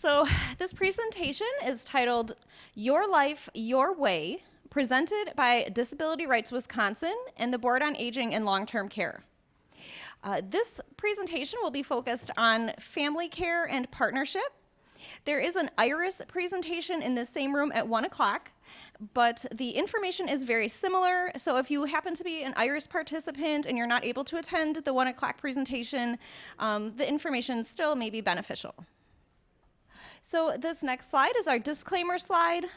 So this presentation is titled Your Life, Your Way, presented by Disability Rights Wisconsin and the Board on Aging and Long-Term Care. This presentation will be focused on family care and partnership. There is an IRIS presentation in the same room at 1 o'clock, but the information is very similar. So if you happen to be an IRIS participant and you're not able to attend the 1 o'clock presentation, the information still may be beneficial. So this next slide is our disclaimer slide.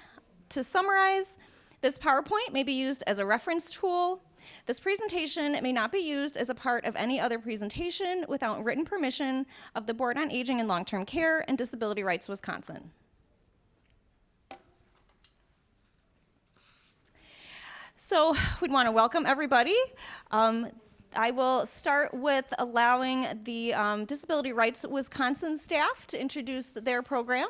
To summarize, this PowerPoint may be used as a reference tool. This presentation may not be used as a part of any other presentation without written permission of the Board on Aging and Long-Term Care and Disability Rights Wisconsin. So we'd want to welcome everybody. I will start with allowing the Disability Rights Wisconsin staff to introduce their program.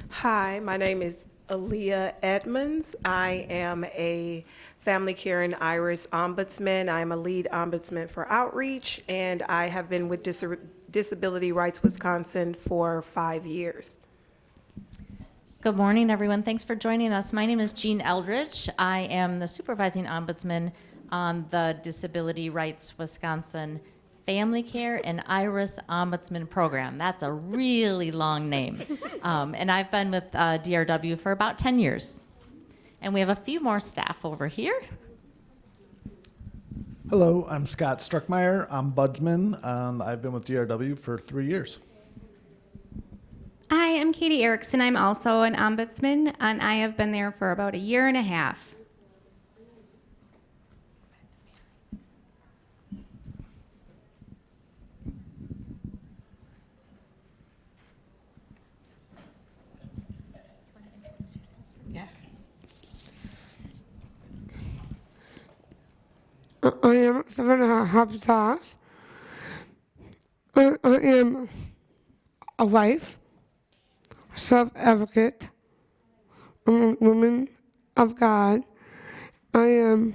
Hi, my name is Aaliyah Edmonds. I am a Family Care and IRIS Ombudsman. I'm a lead ombudsman for outreach, and I have been with Disability Rights Wisconsin for 5 years. Good morning, everyone. Thanks for joining us. My name is Jean Eldridge. I am the supervising ombudsman on the Disability Rights Wisconsin Family Care and IRIS Ombudsman Program. That's a really long name. And I've been with DRW for about 10 years. And we have a few more staff over here. Hello, I'm Scott Struckmeyer, Ombudsman. I've been with DRW for 3 years. Hi, I'm Katie Erickson. I'm also an ombudsman, and I have been there for about 1.5 years. Yes. I am Savannah Habtas. I am a wife, self-advocate, woman of God. I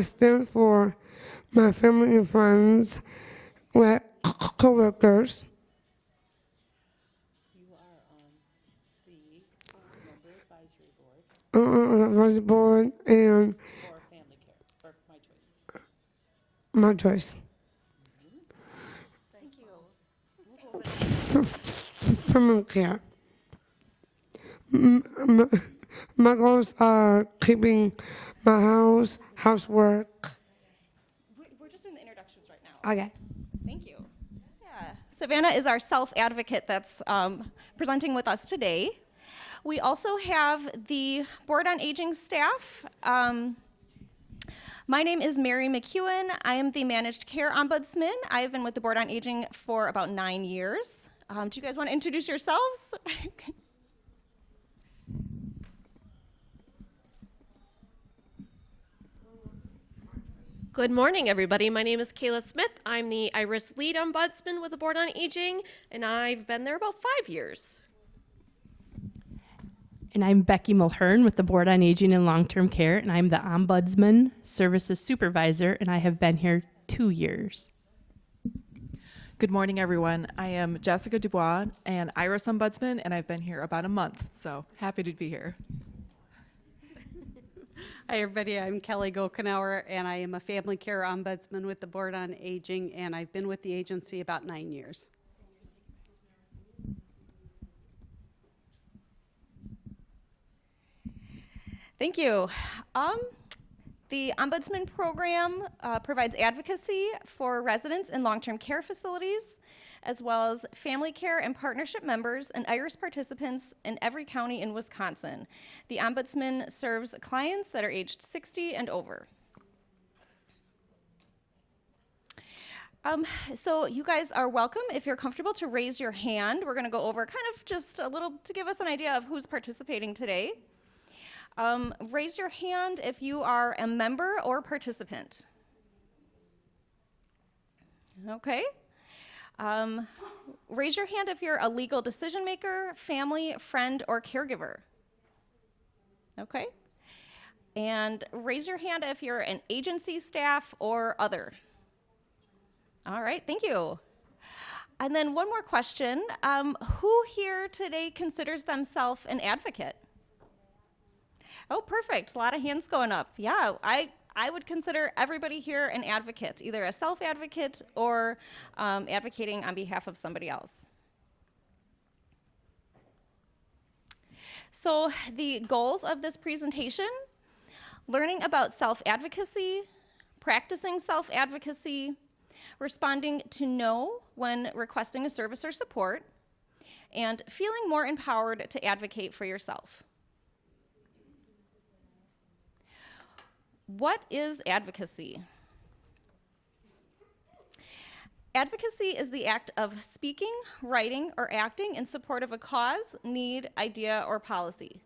stand for my family and friends, with co-workers. You are on the member advisory board. Advisory board and Or family care, or my choice. my choice. Thank you. Family care. My goals are keeping my housework. We're just doing the introductions right now. Okay. Thank you. Yeah. Savannah is our self-advocate that's presenting with us today. We also have the Board on Aging staff. My name is Mary McEwen. I am the Managed Care Ombudsman. I have been with the Board on Aging for about 9 years. Do you guys want to introduce yourselves? Good morning, everybody. My name is Kayla Smith. I'm the IRIS Lead Ombudsman with the Board on Aging, and I've been there about 5 years. And I'm Becky Mulhern with the Board on Aging and Long-Term Care, and I'm the Ombudsman Services Supervisor, and I have been here 2 years. Good morning, everyone. I am Jessica Dubois, an IRIS Ombudsman, and I've been here about a month, so happy to be here. Hi, everybody. I'm Kelly Gokenauer, and I am a Family Care Ombudsman with the Board on Aging, and I've been with the agency about 9 years. Thank you. The Ombudsman program provides advocacy for residents in long-term care facilities, as well as family care and partnership members and IRIS participants in every county in Wisconsin. The Ombudsman serves clients that are aged 60 and over. So you guys are welcome, if you're comfortable, to raise your hand. We're going to go over kind of just a little to give us an idea of who's participating today. Raise your hand if you are a member or participant. Okay. Raise your hand if you're a legal decision maker, family, friend, or caregiver. Okay. And raise your hand if you're an agency staff or other. All right, thank you. And then one more question. Who here today considers themselves an advocate? Oh, perfect. A lot of hands going up. Yeah, I would consider everybody here an advocate, either a self-advocate or advocating on behalf of somebody else. So the goals of this presentation: learning about self-advocacy, practicing self-advocacy, responding to no when requesting a service or support, and feeling more empowered to advocate for yourself. What is advocacy? Advocacy is the act of speaking, writing, or acting in support of a cause, need, idea, or policy.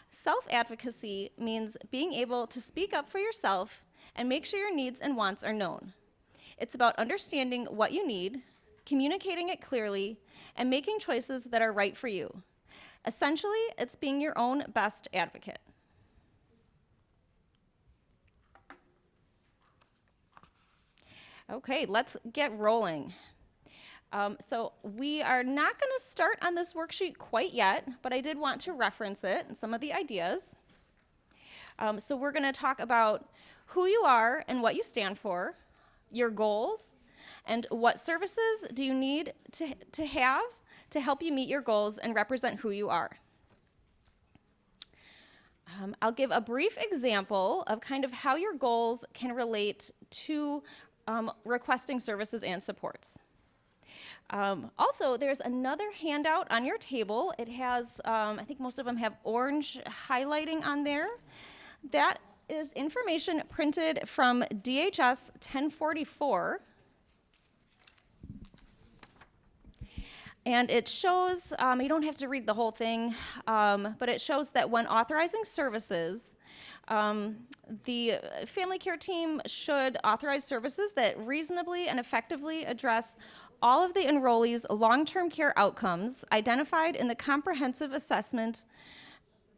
Self-advocacy means being able to speak up for yourself and make sure your needs and wants are known. It's about understanding what you need, communicating it clearly, and making choices that are right for you. Essentially, it's being your own best advocate. Okay, let's get rolling. So we are not going to start on this worksheet quite yet, but I did want to reference it and some of the ideas. So we're going to talk about who you are and what you stand for, your goals, and what services do you need to have to help you meet your goals and represent who you are. I'll give a brief example of kind of how your goals can relate to requesting services and supports. Also, there's another handout on your table. It has, I think most of them have orange highlighting on there. That is information printed from DHS 1044. And it shows, you don't have to read the whole thing, but it shows that when authorizing services, the family care team should authorize services that reasonably and effectively address all of the enrollees' long-term care outcomes identified in the comprehensive assessment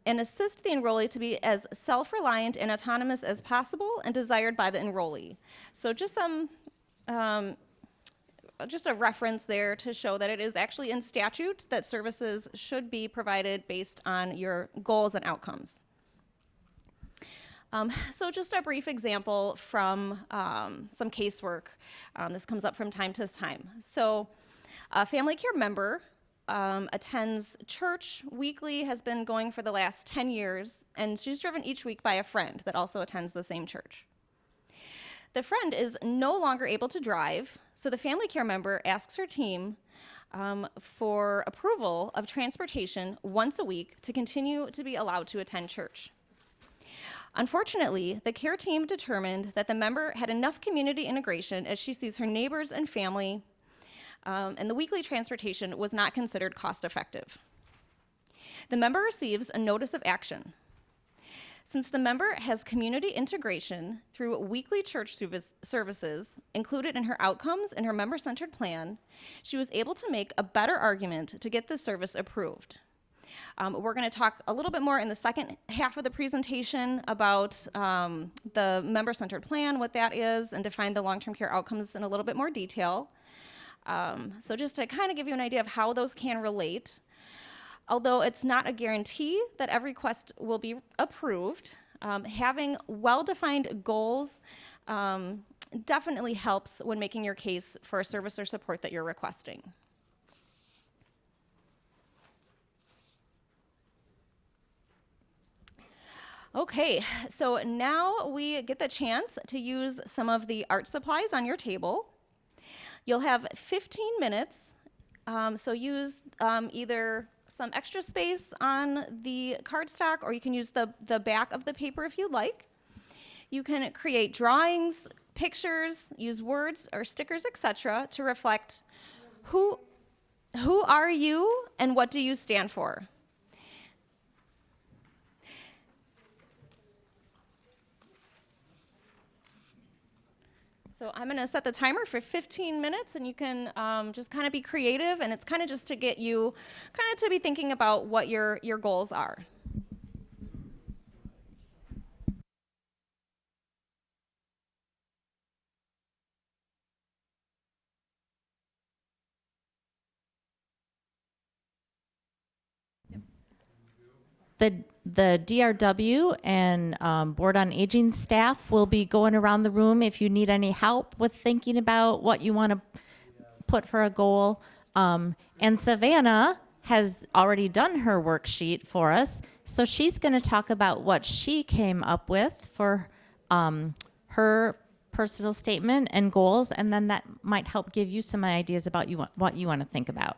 and assist the enrollee to be as self-reliant and autonomous as possible and desired by the enrollee. So just a reference there to show that it is actually in statute that services should be provided based on your goals and outcomes. So just a brief example from some casework. This comes up from time to time. So a family care member attends church weekly, has been going for the last 10 years, and she's driven each week by a friend that also attends the same church. The friend is no longer able to drive, so the family care member asks her team for approval of transportation once a week to continue to be allowed to attend church. Unfortunately, the care team determined that the member had enough community integration as she sees her neighbors and family, and the weekly transportation was not considered cost-effective. The member receives a notice of action. Since the member has community integration through weekly church services included in her outcomes and her member-centered plan, she was able to make a better argument to get the service approved. We're going to talk a little bit more in the second half of the presentation about the member-centered plan, what that is, and define the long-term care outcomes in a little bit more detail. So just to kind of give you an idea of how those can relate. Although it's not a guarantee that every request will be approved, having well-defined goals definitely helps when making your case for a service or support that you're requesting. Okay, so now we get the chance to use some of the art supplies on your table. You'll have 15 minutes, so use either some extra space on the cardstock, or you can use the back of the paper if you'd like. You can create drawings, pictures, use words or stickers, etc., to reflect who are you and what do you stand for. So I'm going to set the timer for 15 minutes, and you can just kind of be creative, and it's kind of just to get you kind of to be thinking about what your goals are. The DRW and Board on Aging staff will be going around the room if you need any help with thinking about what you want to put for a goal. And Savannah has already done her worksheet for us, so she's going to talk about what she came up with for her personal statement and goals, and then that might help give you some ideas about what you want to think about.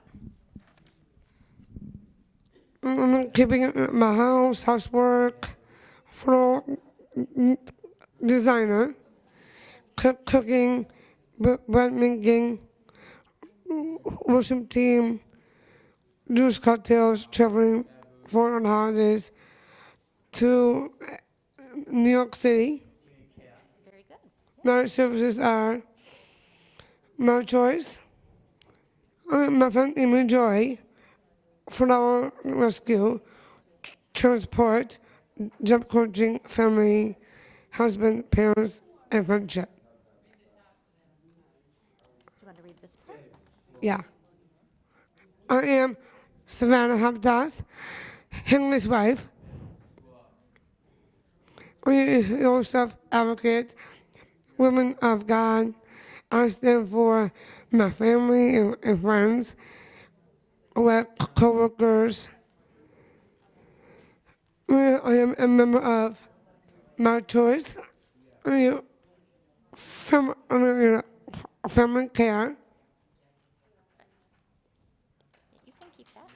Keeping my housework, floor designer, cooking, bread making, worship team, juice cocktails, traveling for holidays to New York City. Very good. My services are my choice, my friend Amy Joy, flower rescue, transport, job coaching, family, husband, parents, and friendship. Do you want to read this part? Yeah. I am Savannah Habdas, Henley's wife. We also advocate women of God. I stand for my family and friends, with co-workers. I am a member of My Choice, family care. You can keep that.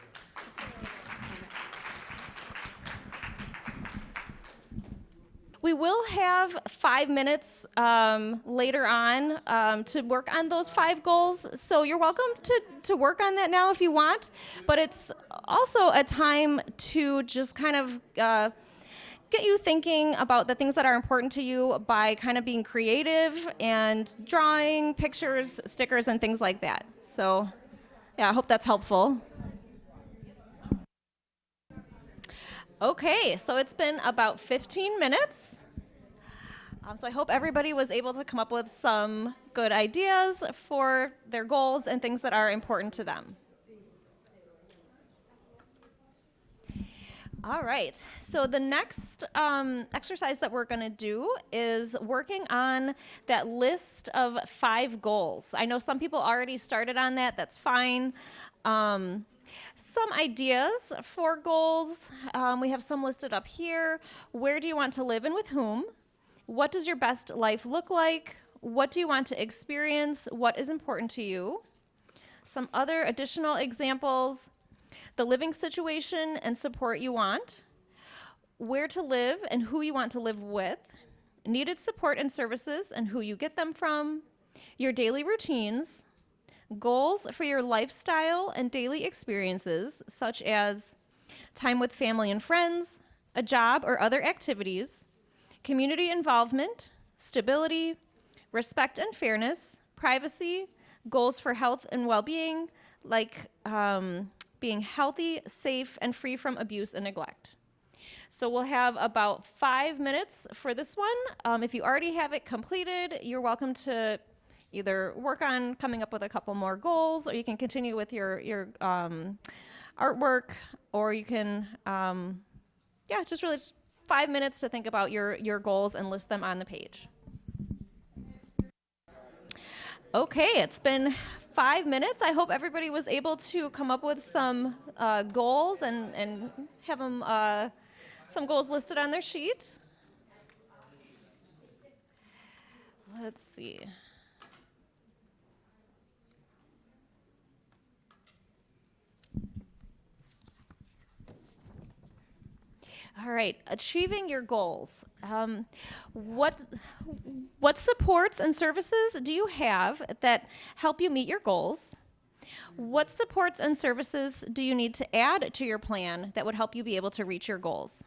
We will have 5 minutes later on to work on those 5 goals. So you're welcome to work on that now if you want. But it's also a time to just kind of get you thinking about the things that are important to you by kind of being creative and drawing pictures, stickers, and things like that. So yeah, I hope that's helpful. Okay, so it's been about 15 minutes. So I hope everybody was able to come up with some good ideas for their goals and things that are important to them. All right, so the next exercise that we're going to do is working on that list of 5 goals. I know some people already started on that, that's fine. Some ideas for goals. We have some listed up here. Where do you want to live and with whom? What does your best life look like? What do you want to experience? What is important to you? Some other additional examples. The living situation and support you want. Where to live and who you want to live with. Needed support and services and who you get them from. Your daily routines. Goals for your lifestyle and daily experiences, such as time with family and friends, a job or other activities, community involvement, stability, respect and fairness, privacy, goals for health and well-being, like being healthy, safe, and free from abuse and neglect. So we'll have about 5 minutes for this one. If you already have it completed, you're welcome to either work on coming up with a couple more goals, or you can continue with your artwork, or you can, just really 5 minutes to think about your goals and list them on the page. Okay, it's been 5 minutes. I hope everybody was able to come up with some goals and have them, some goals listed on their sheet. Let's see. All right, achieving your goals. What supports and services do you have that help you meet your goals? What supports and services do you need to add to your plan that would help you be able to reach your goals?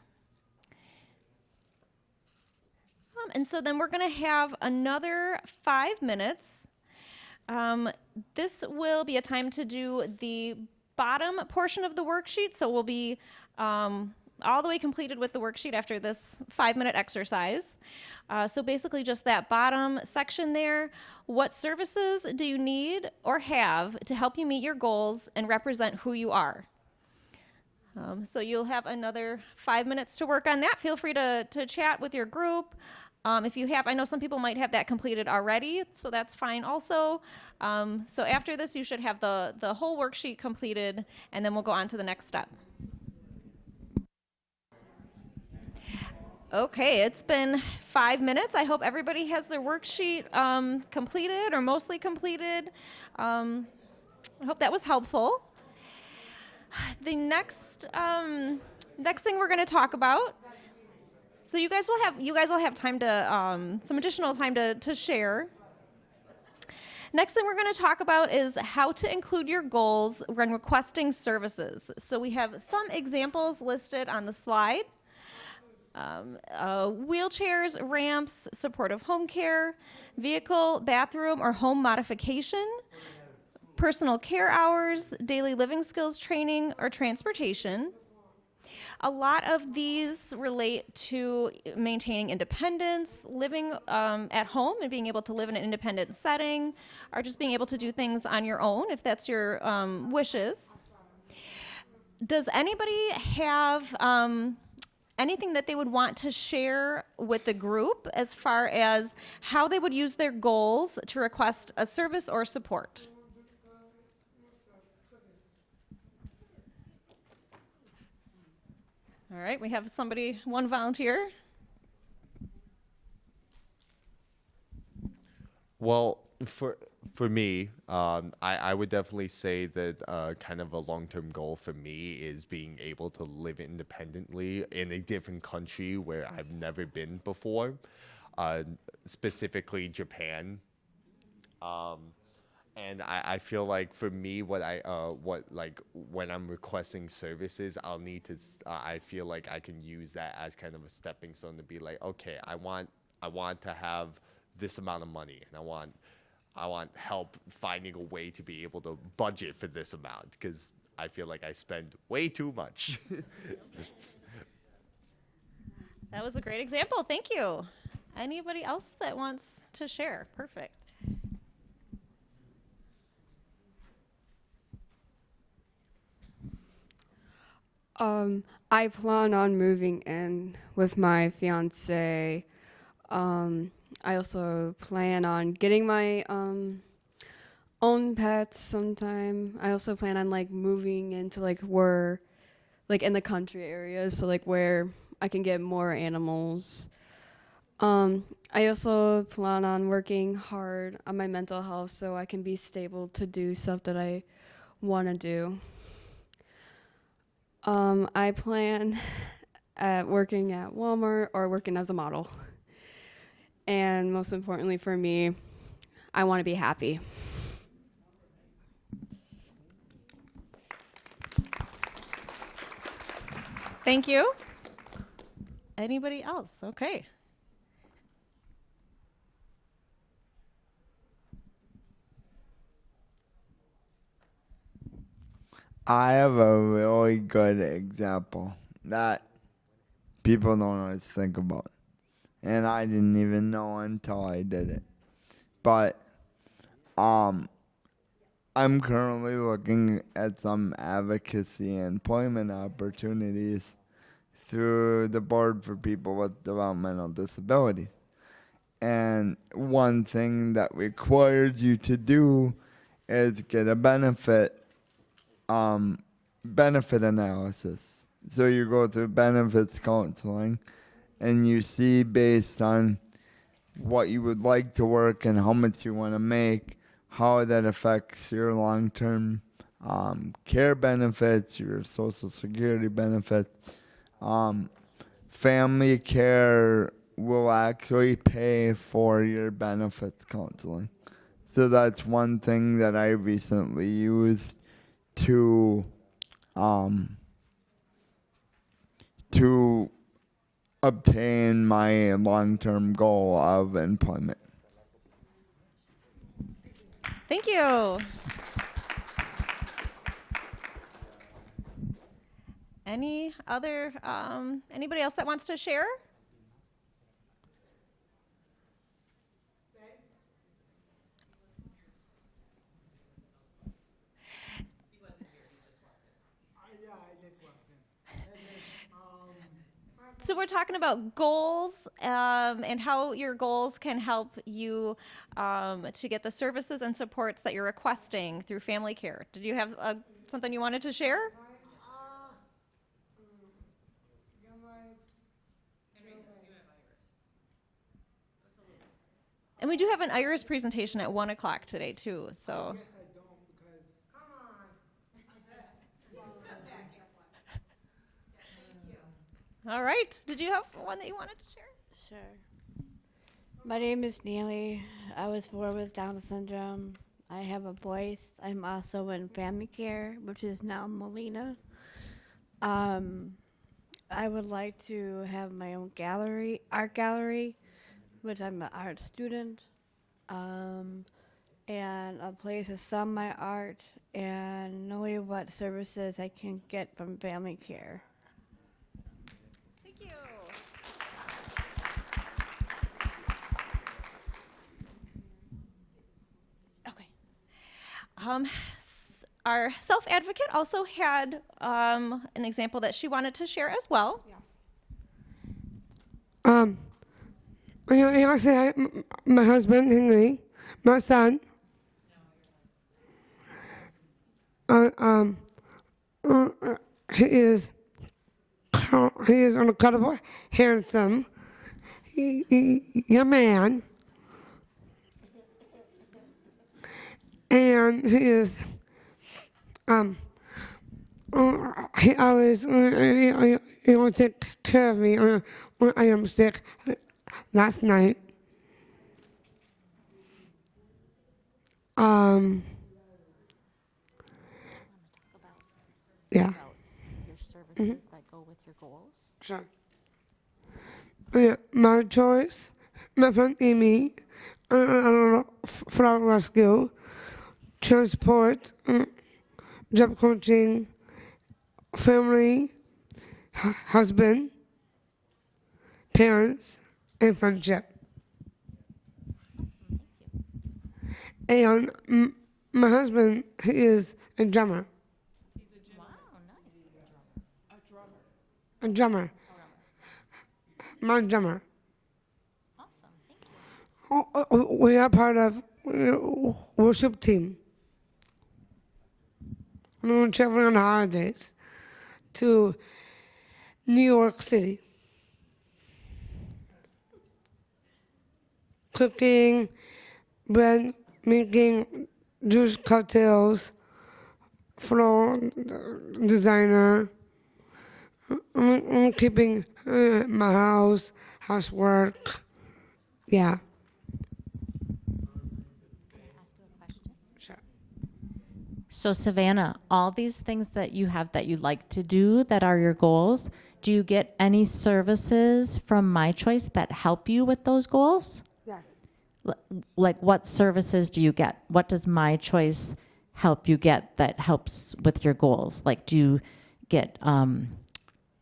And so then we're going to have another 5 minutes. This will be a time to do the bottom portion of the worksheet, so we'll be all the way completed with the worksheet after this 5-minute exercise. So basically just that bottom section there. What services do you need or have to help you meet your goals and represent who you are? So you'll have another 5 minutes to work on that. Feel free to chat with your group. If you have, I know some people might have that completed already, so that's fine also. So after this, you should have the whole worksheet completed, and then we'll go on to the next step. Okay, it's been 5 minutes. I hope everybody has their worksheet completed or mostly completed. I hope that was helpful. The next thing we're going to talk about. So you guys will have time to some additional time to share. Next thing we're going to talk about is how to include your goals when requesting services. So we have some examples listed on the slide. Wheelchairs, ramps, supportive home care, vehicle, bathroom, or home modification, personal care hours, daily living skills training, or transportation. A lot of these relate to maintaining independence, living at home and being able to live in an independent setting, or just being able to do things on your own if that's your wishes. Does anybody have anything that they would want to share with the group as far as how they would use their goals to request a service or support? All right, we have one volunteer. Well, for me, I would definitely say that kind of a long-term goal for me is being able to live independently in a different country where I've never been before, specifically Japan. And I feel like for me, when I'm requesting services, I'll need to. I feel like I can use that as kind of a stepping stone to be like, okay, I want to have this amount of money, and I want help finding a way to be able to budget for this amount because I feel like I spend way too much. That was a great example. Thank you. Anybody else that wants to share? Perfect. I plan on moving in with my fiance. I also plan on getting my own pets sometime. I also plan on moving into where in the country areas, so where I can get more animals. I also plan on working hard on my mental health so I can be stable to do stuff that I want to do. I plan at working at Walmart or working as a model. And most importantly for me, I want to be happy. Thank you. Anybody else? Okay. I have a really good example that people don't always think about. And I didn't even know until I did it. But I'm currently looking at some advocacy and employment opportunities through the Board for People with Developmental Disabilities. And one thing that requires you to do is get a benefit analysis. So you go through benefits counseling and you see based on what you would like to work and how much you want to make, how that affects your long-term care benefits, your Social Security benefits. Family care will actually pay for your benefits counseling. So that's one thing that I recently used to obtain my long-term goal of employment. Thank you. Anybody else that wants to share? So we're talking about goals and how your goals can help you to get the services and supports that you're requesting through family care. Did you have something you wanted to share? And we do have an IRIS presentation at 1 o'clock today too, so. All right. Did you have one that you wanted to share? Sure. My name is Neely. I was born with Down syndrome. I have a voice. I'm also in family care, which is now Molina. I would like to have my own gallery, art gallery, which I'm an art student, and a place to sell my art and knowing what services I can get from family care. Thank you. Okay. Our self-advocate also had an example that she wanted to share as well. I say hi, my husband Henry, my son. He is incredible, handsome, young man, and he is. He always he will take care of me when I am sick. Last night, yeah. Your services that go with your goals. Sure. Yeah, my choice, my friend Amy, flower rescue, transport, job coaching, family, husband, parents, and friendship. And my husband, he is a drummer. Wow, nice. A drummer. My drummer. Awesome, thank you. We are part of worship team. We travel on holidays to New York City. Cooking, bread, making juice cocktails, floral designer, keeping my housework. Yeah. Sure. So Savannah, all these things that you have that you like to do that are your goals, do you get any services from My Choice that help you with those goals? Yes. Like what services do you get? What does My Choice help you get that helps with your goals? Like do you get,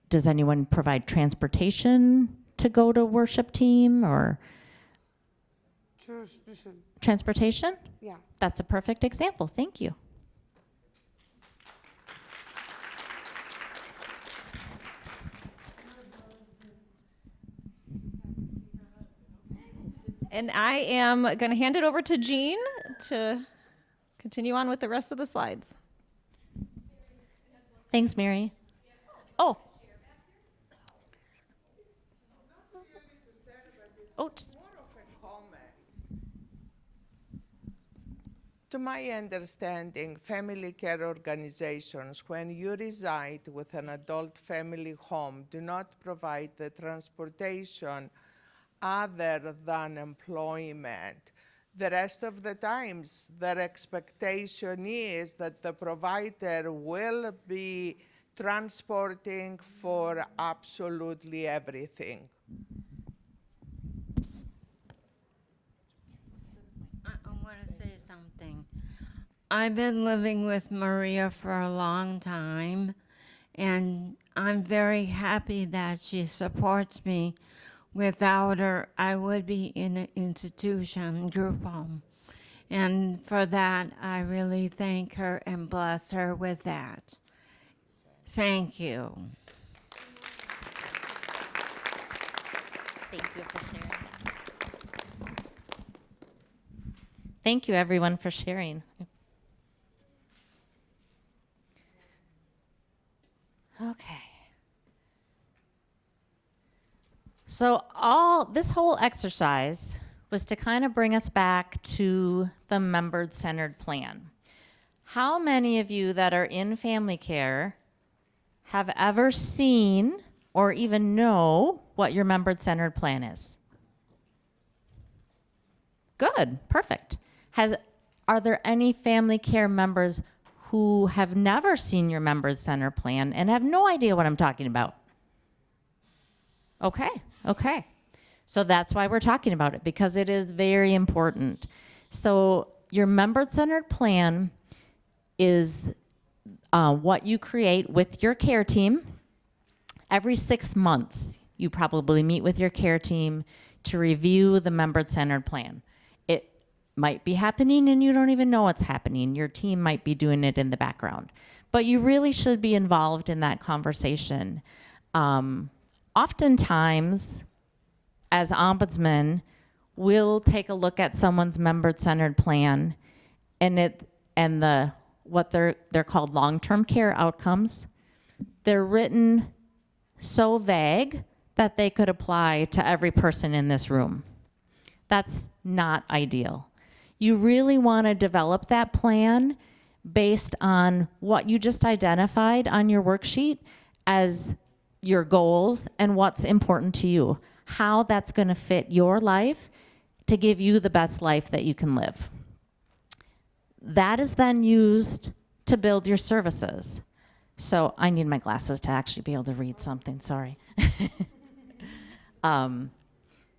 does anyone provide transportation to go to worship team or transportation? Yeah. That's a perfect example. Thank you. And I am going to hand it over to Jean to continue on with the rest of the slides. Thanks, Mary. Oh. Just To my understanding, family care organizations, when you reside with an adult family home, do not provide the transportation other than employment. The rest of the times, their expectation is that the provider will be transporting for absolutely everything. I want to say something. I've been living with Maria for a long time, and I'm very happy that she supports me. Without her, I would be in an institution, group home. And for that, I really thank her and bless her with that. Thank you. Thank you for sharing that. Thank you, everyone, for sharing. Okay. So this whole exercise was to kind of bring us back to the member-centered plan. How many of you that are in family care have ever seen or even know what your member-centered plan is? Good, perfect. Are there any family care members who have never seen your member-centered plan and have no idea what I'm talking about? Okay. So that's why we're talking about it, because it is very important. So your member-centered plan is what you create with your care team. Every 6 months, you probably meet with your care team to review the member-centered plan. It might be happening and you don't even know it's happening. Your team might be doing it in the background. But you really should be involved in that conversation. Oftentimes, as ombudsmen, we'll take a look at someone's member-centered plan and what they're called long-term care outcomes. They're written so vague that they could apply to every person in this room. That's not ideal. You really want to develop that plan based on what you just identified on your worksheet as your goals and what's important to you, how that's going to fit your life to give you the best life that you can live. That is then used to build your services. So I need my glasses to actually be able to read something, sorry.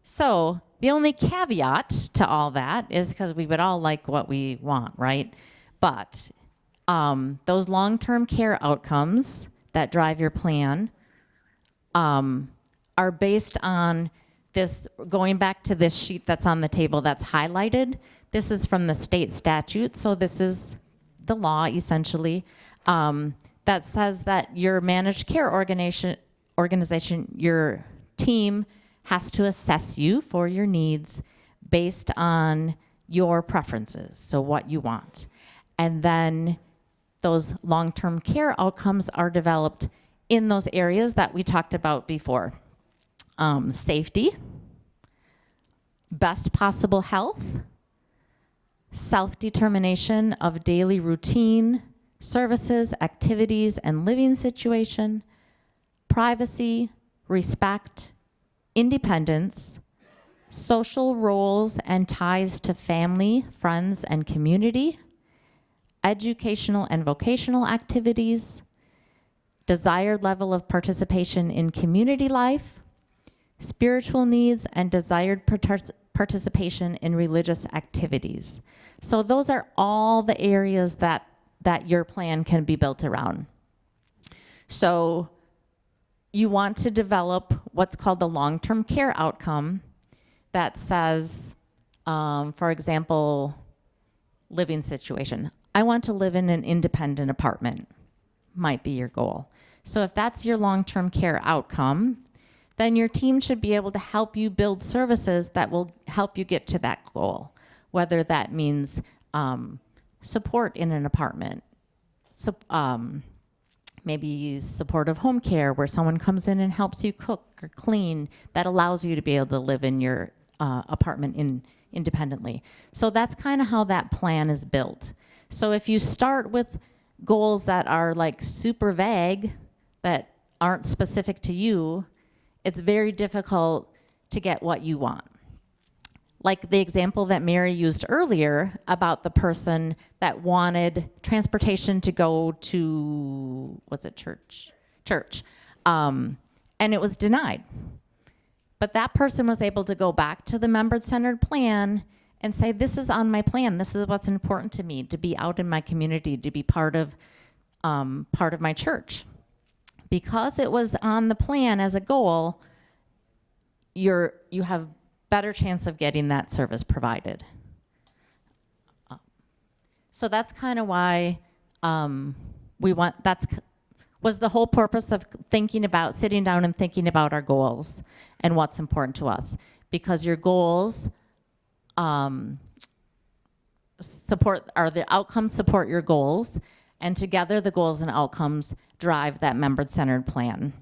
So the only caveat to all that is because we would all like what we want, right? But those long-term care outcomes that drive your plan are based on this, going back to this sheet that's on the table that's highlighted. This is from the state statute, so this is the law essentially, that says that your managed care organization, your team has to assess you for your needs based on your preferences, so what you want. And then those long-term care outcomes are developed in those areas that we talked about before. Safety, best possible health, self-determination of daily routine, services, activities, and living situation, privacy, respect, independence, social roles and ties to family, friends, and community, educational and vocational activities, desired level of participation in community life, spiritual needs, and desired participation in religious activities. So those are all the areas that your plan can be built around. So you want to develop what's called the long-term care outcome that says, for example, living situation. I want to live in an independent apartment, might be your goal. So if that's your long-term care outcome, then your team should be able to help you build services that will help you get to that goal, whether that means support in an apartment, maybe supportive home care where someone comes in and helps you cook or clean that allows you to be able to live in your apartment independently. So that's kind of how that plan is built. So if you start with goals that are like super vague, that aren't specific to you, it's very difficult to get what you want. Like the example that Mary used earlier about the person that wanted transportation to go to, was it church? Church. And it was denied. But that person was able to go back to the member-centered plan and say, this is on my plan. This is what's important to me, to be out in my community, to be part of my church. Because it was on the plan as a goal, you have better chance of getting that service provided. So that's kind of why we want was the whole purpose of sitting down and thinking about our goals and what's important to us. Because your goals the outcomes support your goals, and together the goals and outcomes drive that member-centered plan,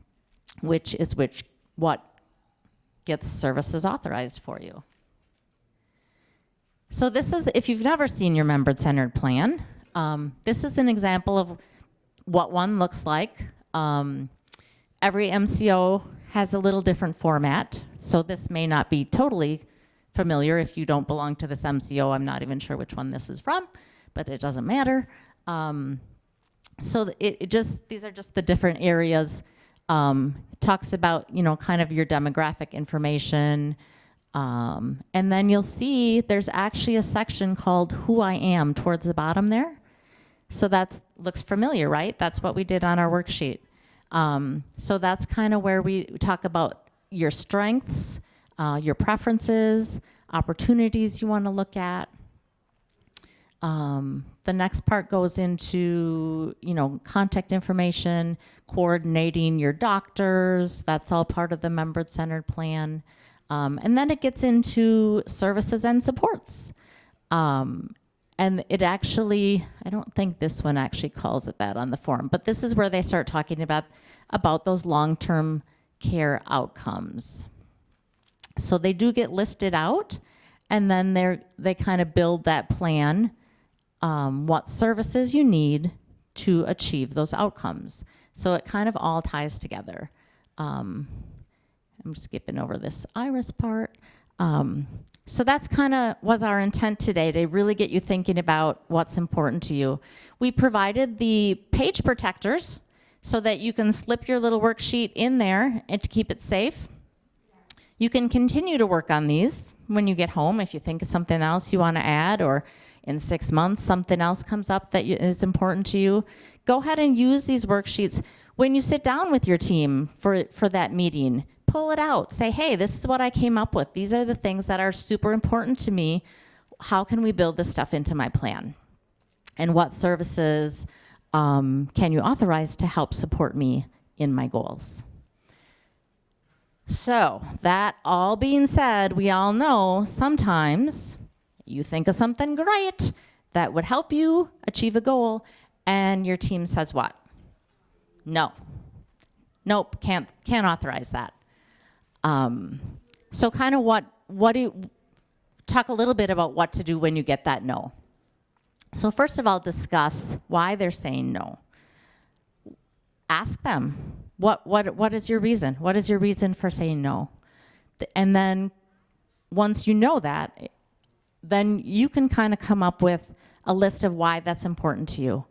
which is what gets services authorized for you. So this is, if you've never seen your member-centered plan, this is an example of what one looks like. Every MCO has a little different format, so this may not be totally familiar if you don't belong to this MCO. I'm not even sure which one this is from, but it doesn't matter. So these are just the different areas. Talks about, kind of your demographic information. And then you'll see there's actually a section called Who I Am towards the bottom there. So that looks familiar, right? That's what we did on our worksheet. So that's kind of where we talk about your strengths, your preferences, opportunities you want to look at. The next part goes into, contact information, coordinating your doctors. That's all part of the member-centered plan. And then it gets into services and supports. And it actually, I don't think this one actually calls it that on the form, but this is where they start talking about those long-term care outcomes. So they do get listed out, and then they kind of build that plan, what services you need to achieve those outcomes. So it kind of all ties together. I'm skipping over this IRIS part. So that's kind of was our intent today, to really get you thinking about what's important to you. We provided the page protectors so that you can slip your little worksheet in there and to keep it safe. You can continue to work on these when you get home if you think of something else you want to add, or in 6 months something else comes up that is important to you. Go ahead and use these worksheets when you sit down with your team for that meeting. Pull it out. Say, hey, this is what I came up with. These are the things that are super important to me. How can we build this stuff into my plan? And what services can you authorize to help support me in my goals? So that all being said, we all know sometimes you think of something great that would help you achieve a goal, and your team says what? No. Nope, can't authorize that. So kind of talk a little bit about what to do when you get that no. So first of all, discuss why they're saying no. Ask them, what is your reason? What is your reason for saying no? And then once you know that, then you can kind of come up with a list of why that's important to you,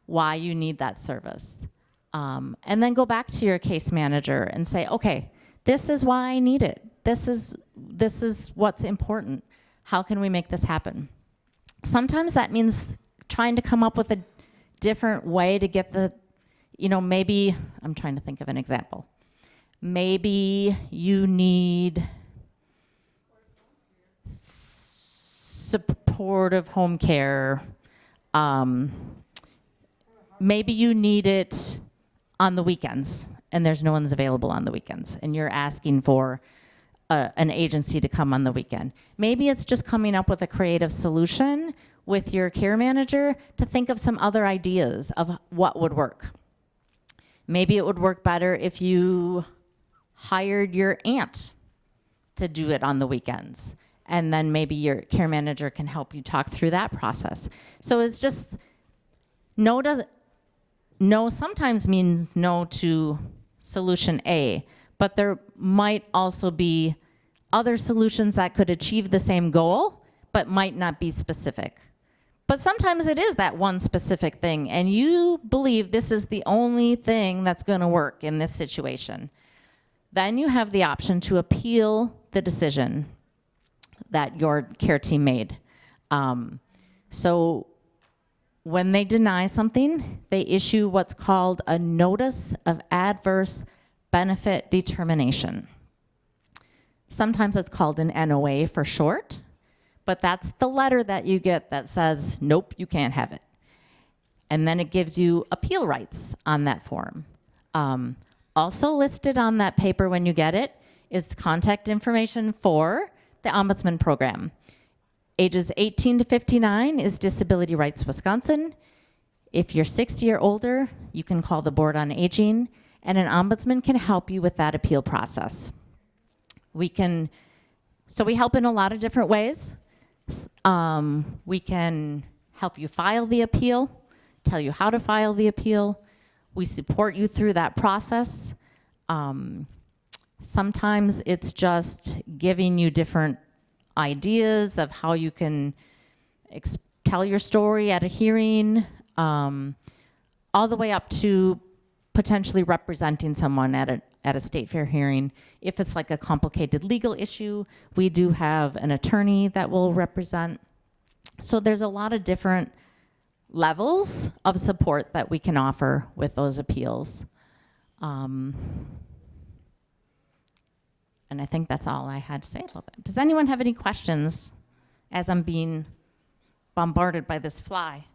why you need that service. And then go back to your case manager and say, okay, this is why I need it. This is what's important. How can we make this happen? Sometimes that means trying to come up with a different way to get maybe, I'm trying to think of an example. Maybe you need supportive home care. Maybe you need it on the weekends, and there's no one's available on the weekends, and you're asking for an agency to come on the weekend. Maybe it's just coming up with a creative solution with your care manager to think of some other ideas of what would work. Maybe it would work better if you hired your aunt to do it on the weekends, and then maybe your care manager can help you talk through that process. So it's just, no sometimes means no to solution A, but there might also be other solutions that could achieve the same goal, but might not be specific. But sometimes it is that one specific thing, and you believe this is the only thing that's going to work in this situation. Then you have the option to appeal the decision that your care team made. So when they deny something, they issue what's called a Notice of Adverse Benefit Determination. Sometimes it's called an NOA for short, but that's the letter that you get that says, nope, you can't have it. And then it gives you appeal rights on that form. Also listed on that paper when you get it is the contact information for the Ombudsman program. Ages 18 to 59 is Disability Rights Wisconsin. If you're 60 or older, you can call the Board on Aging, and an ombudsman can help you with that appeal process. We help in a lot of different ways. We can help you file the appeal, tell you how to file the appeal. We support you through that process. Sometimes it's just giving you different ideas of how you can tell your story at a hearing, all the way up to potentially representing someone at a state fair hearing. If it's like a complicated legal issue, we do have an attorney that will represent. So there's a lot of different levels of support that we can offer with those appeals. And I think that's all I had to say about that. Does anyone have any questions as I'm being bombarded by this fly?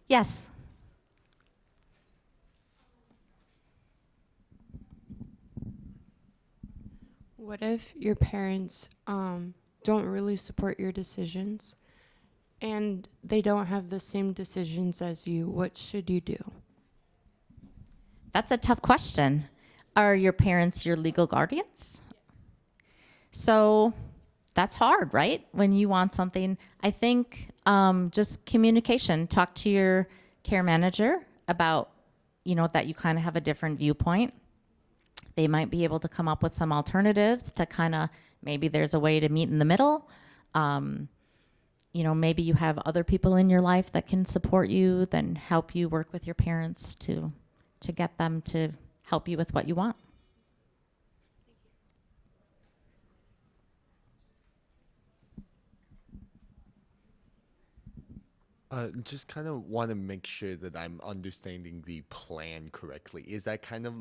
Yes. What if your parents don't really support your decisions and they don't have the same decisions as you? What should you do? That's a tough question. Are your parents your legal guardians? So that's hard, right? When you want something. I think just communication. Talk to your care manager about, that you kind of have a different viewpoint. They might be able to come up with some alternatives to kind of, maybe there's a way to meet in the middle. Maybe you have other people in your life that can support you, then help you work with your parents to get them to help you with what you want. Just kind of want to make sure that I'm understanding the plan correctly. Is that kind of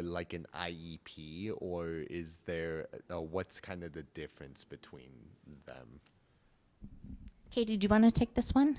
like an IEP, or is there, what's kind of the difference between them? Katie, do you want to take this one?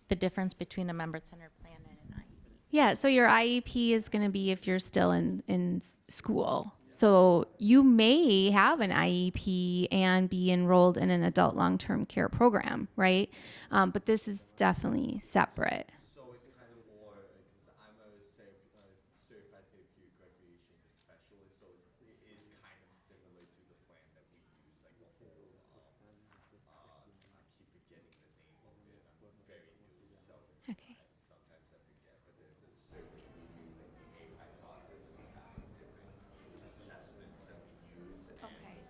The difference between a member-centered plan and an IEP. Yeah, so your IEP is going to be if you're still in school. So you may have an IEP and be enrolled in an adult long-term care program, right? But this is definitely separate. So it's kind of more, because I'm a certified therapeutic recreation specialist, so it is kind of similar to the plan that we use, like the whole, I keep forgetting the name of it. I'm very new, so Okay. sometimes I forget, but there's a search we use, like the API process, we have different assessments that we use, and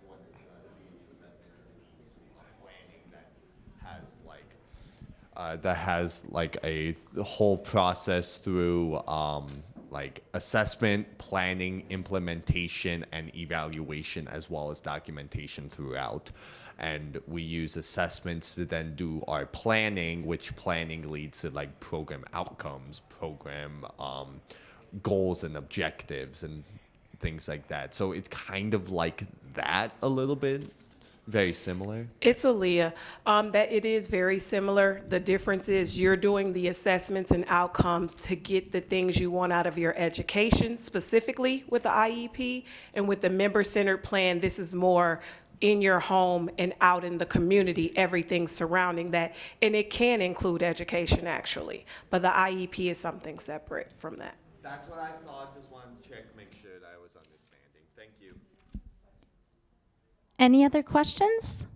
one of these assessments is planning that has like a whole process through like assessment, planning, implementation, and evaluation, as well as documentation throughout. And we use assessments to then do our planning, which planning leads to like program outcomes, program goals and objectives and things like that. So it's kind of like that a little bit, very similar. It's Aaliyah. That it is very similar. The difference is you're doing the assessments and outcomes to get the things you want out of your education, specifically with the IEP, and with the member-centered plan, this is more in your home and out in the community, everything surrounding that. And it can include education, actually, but the IEP is something separate from that. That's what I thought. Just wanted to check, make sure that I was understanding. Thank you. Any other questions?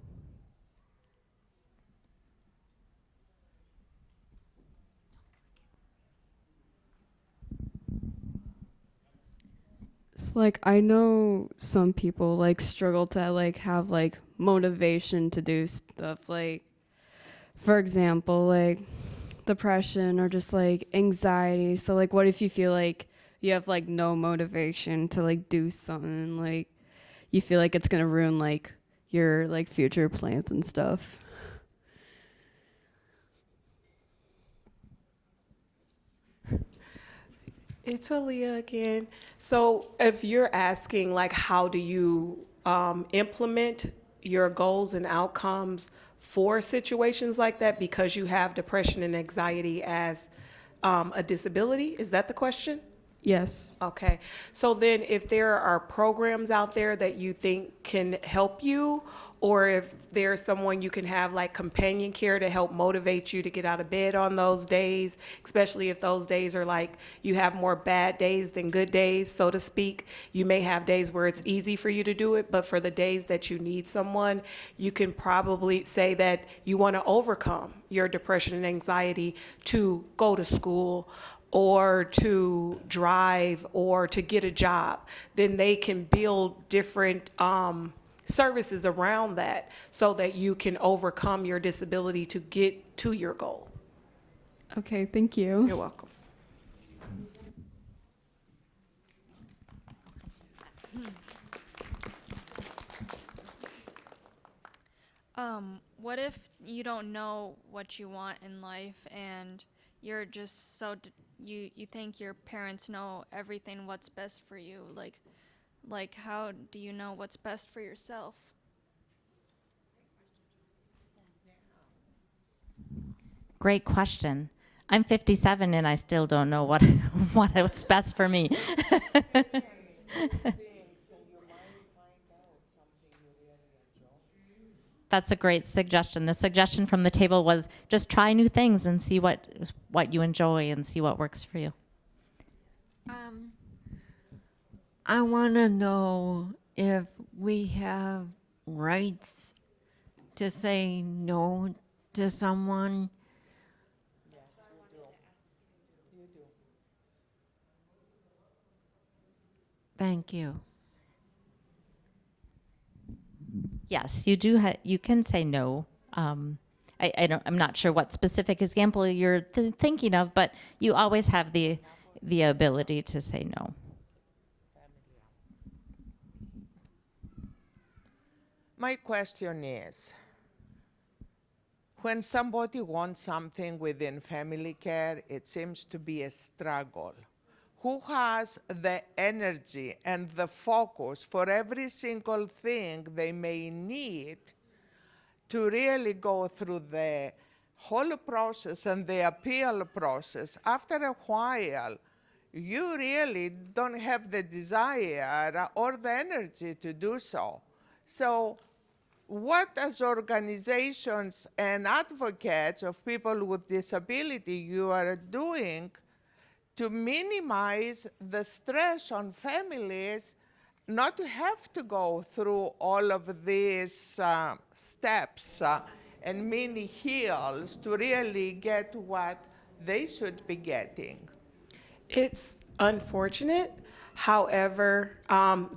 It's like I know some people like struggle to like have like motivation to do stuff, like for example like depression or just like anxiety. So like what if you feel like you have like no motivation to like do something, like you feel like it's gonna ruin like your like future plans and stuff? It's Aaliyah again. So if you're asking like how do you implement your goals and outcomes for situations like that because you have depression and anxiety as a disability? Is that the question? Yes. Okay. So then if there are programs out there that you think can help you, or if there's someone you can have like companion care to help motivate you to get out of bed on those days, especially if those days are like you have more bad days than good days, so to speak. You may have days where it's easy for you to do it, but for the days that you need someone, you can probably say that you want to overcome your depression and anxiety to go to school or to drive or to get a job. Then they can build different services around that so that you can overcome your disability to get to your goal. Okay, thank you. You're welcome. What if you don't know what you want in life and you're just so you think your parents know everything what's best for you? Like how do you know what's best for yourself? Great question. I'm 57 and I still don't know what's best for me. That's a great suggestion. The suggestion from the table was just try new things and see what you enjoy and see what works for you. I want to know if we have rights to say no to someone. Thank you. Yes, you do. You can say no. I'm not sure what specific example you're thinking of, but you always have the ability to say no. My question is, when somebody wants something within family care, it seems to be a struggle. Who has the energy and the focus for every single thing they may need to really go through the whole process and the appeal process? After a while, you really don't have the desire or the energy to do so. So what as organizations and advocates of people with disability you are doing to minimize the stress on families not to have to go through all of these steps and mini hills to really get what they should be getting? It's unfortunate. However,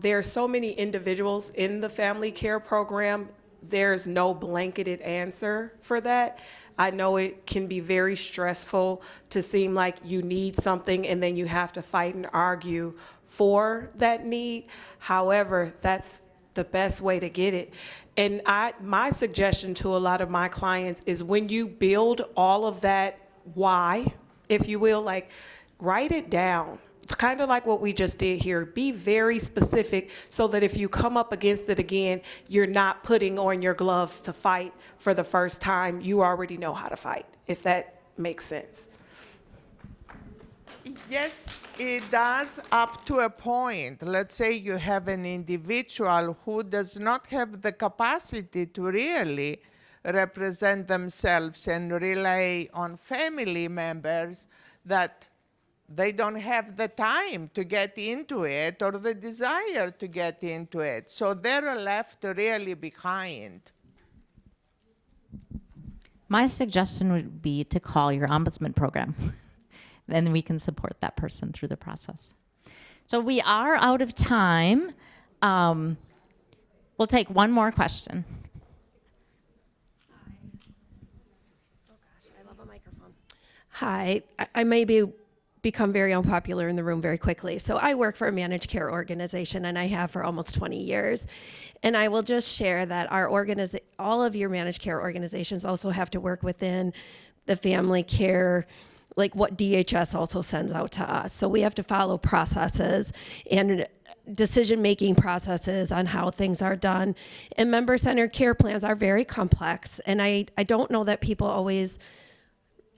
there are so many individuals in the family care program. There's no blanketed answer for that. I know it can be very stressful to seem like you need something and then you have to fight and argue for that need. However, that's the best way to get it. And my suggestion to a lot of my clients is when you build all of that why, if you will, like write it down. Kind of like what we just did here. Be very specific so that if you come up against it again, you're not putting on your gloves to fight for the first time. You already know how to fight, if that makes sense. Yes, it does up to a point. Let's say you have an individual who does not have the capacity to really represent themselves and rely on family members that they don't have the time to get into it or the desire to get into it. So they're left really behind. My suggestion would be to call your ombudsman program. Then we can support that person through the process. So we are out of time. We'll take one more question. Hi, I may become very unpopular in the room very quickly. So I work for a managed care organization, and I have for almost 20 years. And I will just share that all of your managed care organizations also have to work within the family care, like what DHS also sends out to us. So we have to follow processes. And decision-making processes on how things are done. And member-centered care plans are very complex, and I don't know that people always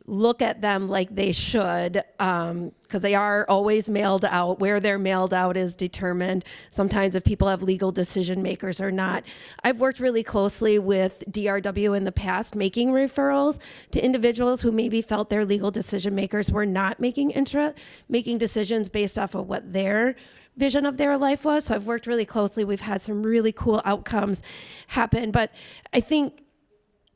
look at them like they should, because they are always mailed out. Where they're mailed out is determined sometimes if people have legal decision makers or not. I've worked really closely with DRW in the past, making referrals to individuals who maybe felt their legal decision makers were not making decisions based off of what their vision of their life was. So I've worked really closely. We've had some really cool outcomes happen. But I think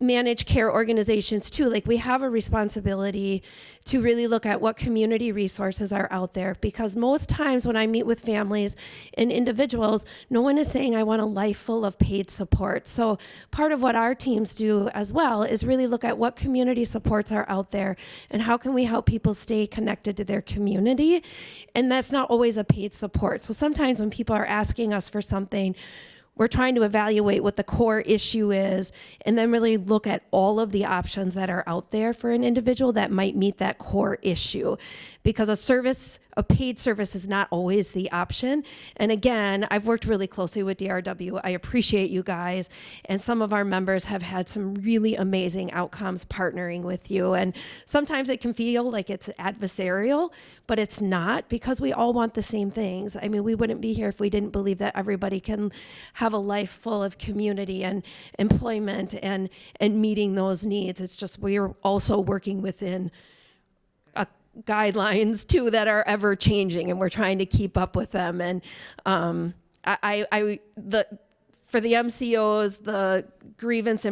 managed care organizations too, like we have a responsibility to really look at what community resources are out there, because most times when I meet with families and individuals, no one is saying I want a life full of paid support. So part of what our teams do as well is really look at what community supports are out there and how can we help people stay connected to their community. And that's not always a paid support. So sometimes when people are asking us for something, we're trying to evaluate what the core issue is and then really look at all of the options that are out there for an individual that might meet that core issue. Because a paid service is not always the option. And again, I've worked really closely with DRW. I appreciate you guys. And some of our members have had some really amazing outcomes partnering with you. And sometimes it can feel like it's adversarial, but it's not, because we all want the same things. I mean, we wouldn't be here if we didn't believe that everybody can have a life full of community and employment and meeting those needs. It's just we're also working within guidelines too that are ever changing, and we're trying to keep up with them. And for the MCOs, the grievance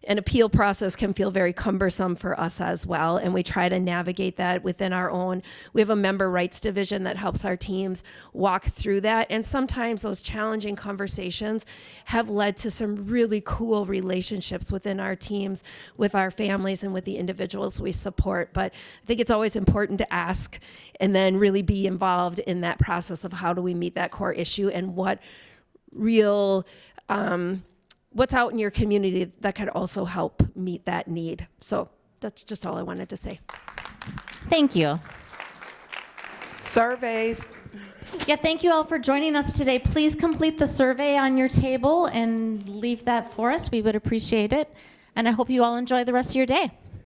and appeal process can feel very cumbersome for us as well, and we try to navigate that within our own. We have a member rights division that helps our teams walk through that, and sometimes those challenging conversations have led to some really cool relationships within our teams, with our families and with the individuals we support. But I think it's always important to ask and then really be involved in that process of how do we meet that core issue and what real what's out in your community that could also help meet that need. So that's just all I wanted to say. Thank you. Surveys. Yeah, thank you all for joining us today. Please complete the survey on your table and leave that for us. We would appreciate it. And I hope you all enjoy the rest of your day.